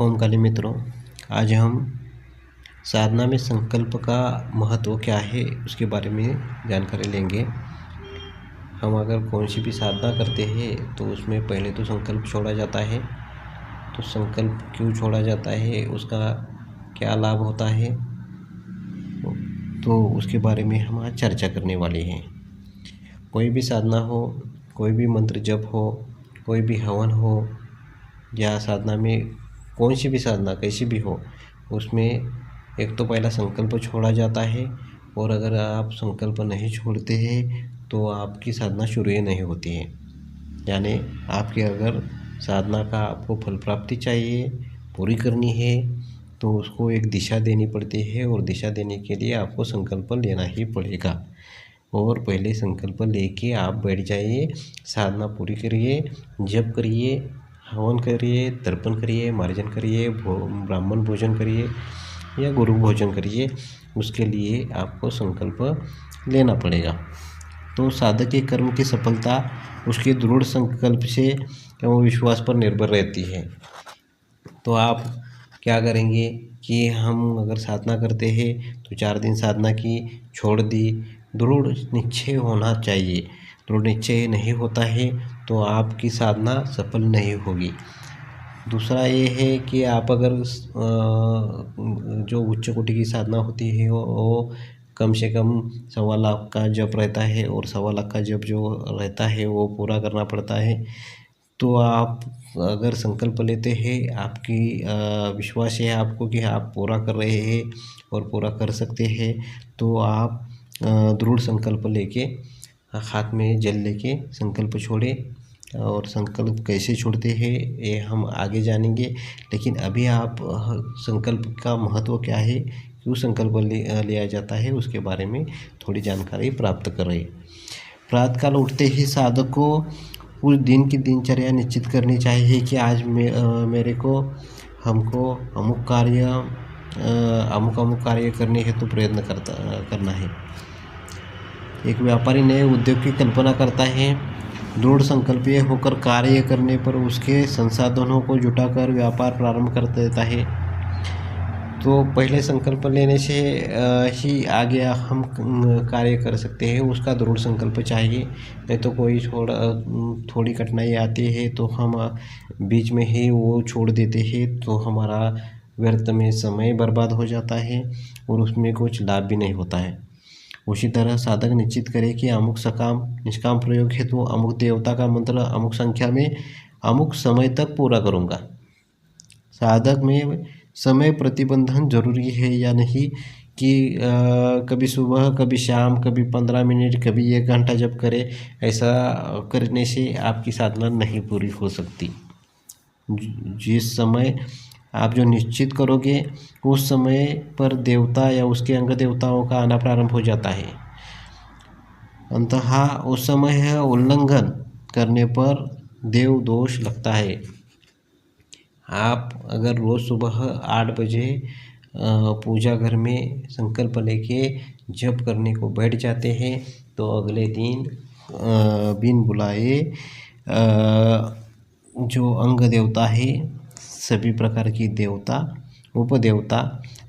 ओम काली मित्रों, आज हम साधना में संकल्प का महत्व क्या है उसके बारे में जानकारी लेंगे। हम अगर कौन सी भी साधना करते हैं तो उसमें पहले तो संकल्प छोड़ा जाता है। तो संकल्प क्यों छोड़ा जाता है, उसका क्या लाभ होता है, तो उसके बारे में हम आज चर्चा करने वाले हैं। कोई भी साधना हो, कोई भी मंत्र जप हो, कोई भी हवन हो या साधना में कौन सी भी साधना कैसी भी हो, उसमें एक तो पहला संकल्प छोड़ा जाता है। और अगर आप संकल्प नहीं छोड़ते हैं तो आपकी साधना शुरू ही नहीं होती है। यानी आपकी अगर साधना का आपको फल प्राप्ति चाहिए, पूरी करनी है, तो उसको एक दिशा देनी पड़ती है और दिशा देने के लिए आपको संकल्प लेना ही पड़ेगा। और पहले संकल्प लेके आप बैठ जाइए, साधना पूरी करिए, जप करिए, हवन करिए, तर्पण करिए, मार्जन करिए, ब्राह्मण भोजन करिए या गुरु भोजन करिए। उसके लिए आपको संकल्प लेना पड़ेगा। तो साधक के कर्म की सफलता उसके दृढ़ संकल्प से एवं विश्वास पर निर्भर रहती है। तो आप क्या करेंगे कि हम अगर साधना करते हैं तो 4 दिन साधना की, छोड़ दी, दृढ़ निश्चय होना चाहिए। दृढ़ निश्चय नहीं होता है तो आपकी साधना सफल नहीं होगी। दूसरा ये है कि आप अगर जो उच्च कोटि की साधना होती है वो कम से कम 1.25 लाख का जप रहता है और 1.25 लाख का जप जो रहता है वो पूरा करना पड़ता है। तो आप अगर संकल्प लेते हैं, आपकी विश्वास है आपको कि आप पूरा कर रहे हैं और पूरा कर सकते हैं, तो आप दृढ़ संकल्प लेके हाथ में जल लेके संकल्प छोड़े। और संकल्प कैसे छोड़ते हैं ये हम आगे जानेंगे, लेकिन अभी आप संकल्प का महत्व क्या है, क्यों संकल्प लिया जाता है, उसके बारे में थोड़ी जानकारी प्राप्त करें। प्रातःकाल उठते ही साधक को उस दिन की दिनचर्या निश्चित करनी चाहिए कि आज हमको अमुक कार्य करने हेतु प्रयत्न करना है। एक व्यापारी नए उद्योग की कल्पना करता है। दृढ़ संकल्पीय होकर कार्य करने पर उसके संसाधनों को जुटाकर व्यापार प्रारंभ कर देता है। तो पहले संकल्प लेने से ही आगे हम कार्य कर सकते हैं। उसका दृढ़ संकल्प चाहिए, नहीं तो कोई थोड़ी कठिनाई आती है तो हम बीच में ही वो छोड़ देते हैं, तो हमारा व्यर्थ में समय बर्बाद हो जाता है और उसमें कुछ लाभ भी नहीं होता है। उसी तरह साधक निश्चित करे कि अमुक सकाम निष्काम प्रयोग है तो अमुक देवता का मंत्र अमुक संख्या में अमुक समय तक पूरा करूँगा। साधक में समय प्रतिबंधन जरूरी है या नहीं कि कभी सुबह, कभी शाम, कभी 15 मिनट, कभी 1 घंटा जब करे, ऐसा करने से आपकी साधना नहीं पूरी हो सकती। जिस समय आप जो निश्चित करोगे उस समय पर देवता या उसके अंग देवताओं का आना प्रारंभ हो जाता है। अंततः उस समय उल्लंघन करने पर देव दोष लगता है। आप अगर रोज़ सुबह 8 बजे पूजा घर में संकल्प लेके जप करने को बैठ जाते हैं तो अगले दिन बिन बुलाए जो अंग देवता है, सभी प्रकार की देवता, उपदेवता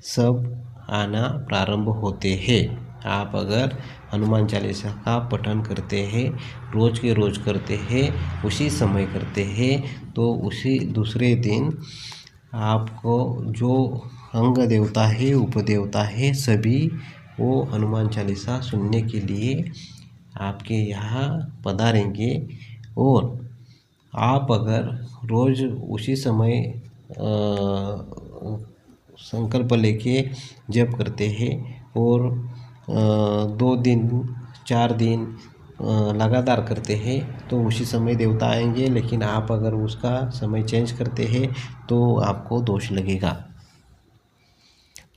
सब आना प्रारंभ होते हैं। आप अगर हनुमान चालीसा का पठन करते हैं, रोज़ के रोज़ करते हैं, उसी समय करते हैं, तो उसी दूसरे दिन आपको जो अंग देवता है, उपदेवता है, सभी वो हनुमान चालीसा सुनने के लिए आपके यहाँ पधारेंगे। और आप अगर रोज़ उसी समय संकल्प लेके जप करते हैं और 2 दिन 4 दिन लगातार करते हैं तो उसी समय देवता आएंगे। लेकिन आप अगर उसका समय चेंज करते हैं तो आपको दोष लगेगा।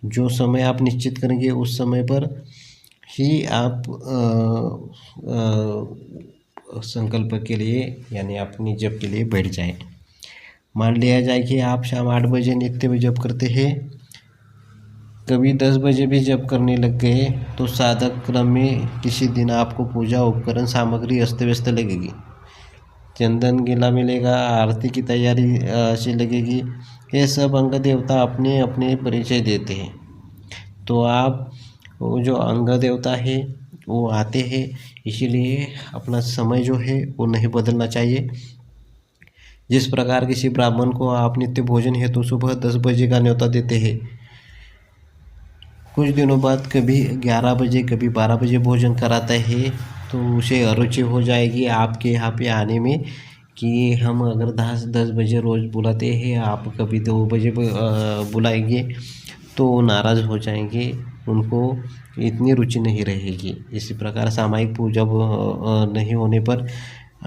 जो समय आप निश्चित करेंगे उस समय पर ही आप संकल्प के लिए यानी अपनी जप के लिए बैठ जाएं। मान लिया जाए कि आप शाम 8 बजे नित्य में जप करते हैं, कभी 10 बजे भी जप करने लग गए तो साधक क्रम में किसी दिन आपको पूजा उपकरण सामग्री अस्त व्यस्त लगेगी। चंदन गिला मिलेगा, आरती की तैयारी अच्छी लगेगी। ये सब अंग देवता अपने अपने परिचय देते हैं। तो आप वो जो अंग देवता है वो आते हैं, इसीलिए अपना समय जो है वो नहीं बदलना चाहिए। जिस प्रकार किसी ब्राह्मण को आप नित्य भोजन हेतु सुबह 10 बजे का न्योता देते हैं, कुछ दिनों बाद कभी 11 बजे कभी 12 बजे भोजन कराता है, तो उसे अरुचि हो जाएगी आपके यहाँ पे आने में कि हम अगर 10 बजे रोज़ बुलाते हैं, आप कभी 2 बजे बुलाएंगे, तो वो नाराज़ हो जाएंगे, उनको इतनी रुचि नहीं रहेगी। इसी प्रकार सामायिक पूजा नहीं होने पर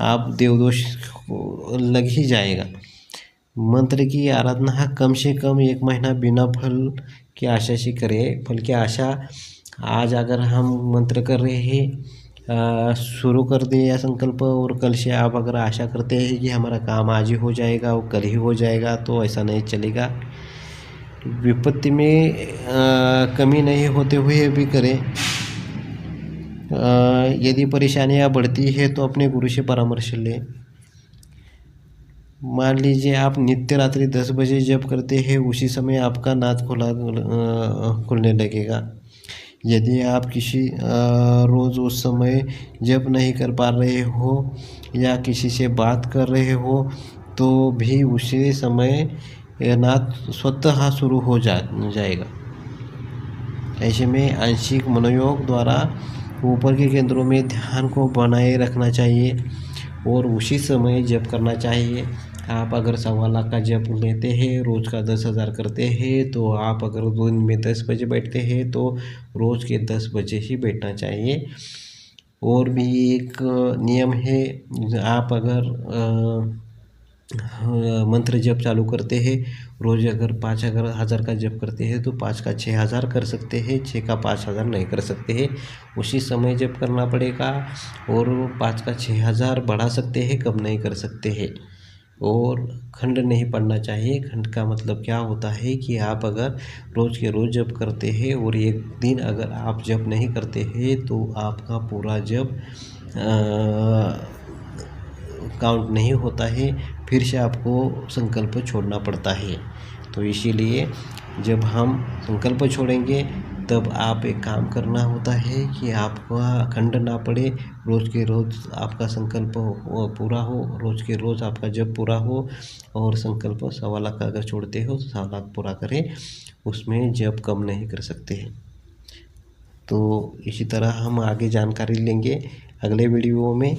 आप देवदोष लग ही जाएगा। मंत्र की आराधना कम से कम 1 महीना बिना फल की आशा से करें। फल की आशा, आज अगर हम मंत्र कर रहे हैं, शुरू कर दिया संकल्प, और कल से आप अगर आशा करते हैं कि हमारा काम आज ही हो जाएगा और कल ही हो जाएगा, तो ऐसा नहीं चलेगा। विपत्ति में कमी नहीं होते हुए भी करें। यदि परेशानियां बढ़ती है तो अपने गुरु से परामर्श लें। मान लीजिए आप नित्य रात्रि 10 बजे जप करते हैं, उसी समय आपका नाद खुलने लगेगा। यदि आप किसी रोज़ उस समय जप नहीं कर पा रहे हो या किसी से बात कर रहे हो, तो भी उसी समय नाद स्वतः शुरू हो जाएगा। ऐसे में आंशिक मनोयोग द्वारा ऊपर के केंद्रों में ध्यान को बनाए रखना चाहिए और उसी समय जप करना चाहिए। आप अगर 1.25 लाख का जप लेते हैं, रोज़ का 10,000 करते हैं, तो आप अगर दिन में 10 बजे बैठते हैं तो रोज़ के 10 बजे ही बैठना चाहिए। और भी एक नियम है, आप अगर मंत्र जप चालू करते हैं, रोज़ अगर 5,000 का जप करते हैं तो 5 का 6,000 कर सकते हैं, 6 का 5,000 नहीं कर सकते हैं। उसी समय जप करना पड़ेगा और 5 का 6,000 बढ़ा सकते हैं, कम नहीं कर सकते हैं। और खंड नहीं पढ़ना चाहिए। खंड का मतलब क्या होता है कि आप अगर रोज़ के रोज़ जप करते हैं और एक दिन अगर आप जप नहीं करते हैं, तो आपका पूरा जप काउंट नहीं होता है, फिर से आपको संकल्प छोड़ना पड़ता है। तो इसीलिए जब हम संकल्प छोड़ेंगे तब आप एक काम करना होता है कि आपका खंड ना पड़े, रोज़ के रोज़ आपका संकल्प पूरा हो, रोज़ के रोज़ आपका जप पूरा हो। और संकल्प 1.25 लाख का अगर छोड़ते हो तो 1.25 लाख पूरा करें, उसमें जप कम नहीं कर सकते हैं। तो इसी तरह हम आगे जानकारी लेंगे अगले वीडियो में।